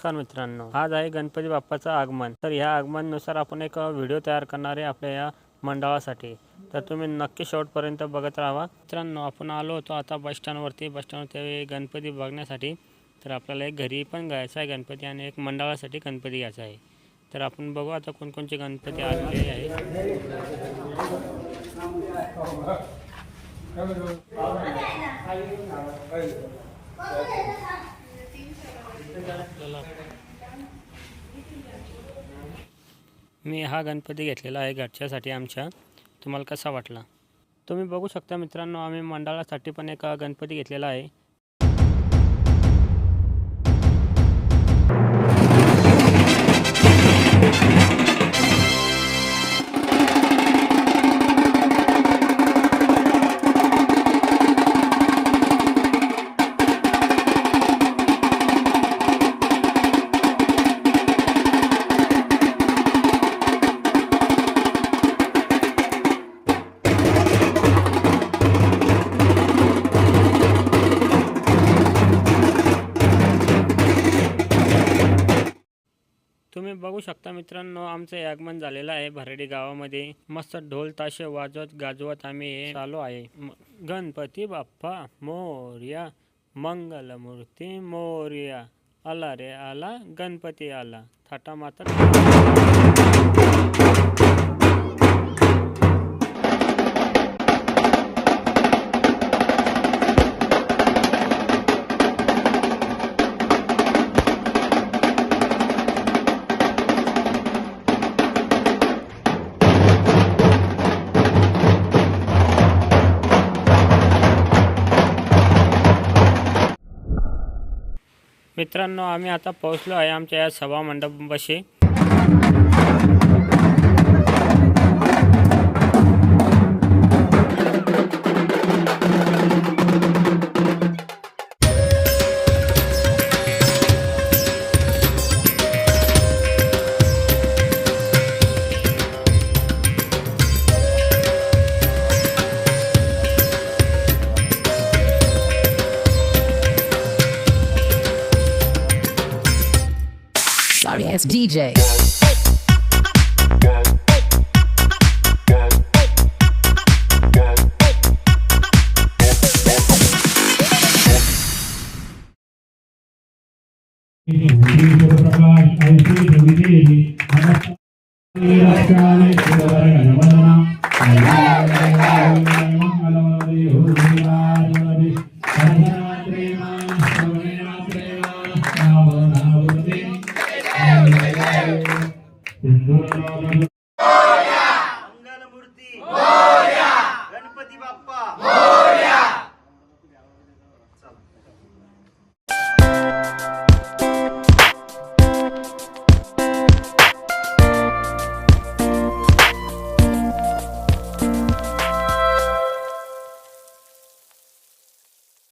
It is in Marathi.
नमस्कार मित्रांनो, आज आहे गणपती बाप्पाचं आगमन। तर ह्या आगमनानुसार आपण एक व्हिडिओ तयार करणार आहे आपल्या या मंडळासाठी। तर तुम्ही नक्की शेवटपर्यंत बघत राहा। मित्रांनो, आपण आलो होतो आता बस स्टँडवरती गणपती बघण्यासाठी। तर आपल्याला एक घरी पण घ्यायचा आहे गणपती आणि एक मंडळासाठी गणपती घ्यायचा आहे। तर आपण बघू आता कोणकोणचे गणपती आलेले आहेत। मी हा गणपती घेतलेला आहे घरच्यासाठी आमच्या। तुम्हाला कसा वाटला तुम्ही बघू शकता मित्रांनो। आम्ही मंडळासाठी पण एक गणपती घेतलेला आहे। तुम्ही बघू शकता मित्रांनो, आमचं आगमन झालेलं आहे भरडी गावामध्ये। मस्त ढोल ताशे वाजवत गाजवत आम्ही चालू आहे। गणपती बाप्पा मोरया, मंगलमूर्ती मोरया, आला रे आला गणपती आला, थाटामाटात। मित्रांनो, आम्ही आता पोहोचलो आहे आमच्या या सभा मंडपाशी। Sorry, it's DJ. Mangalmurti Morya, Ganpati Bappa Morya,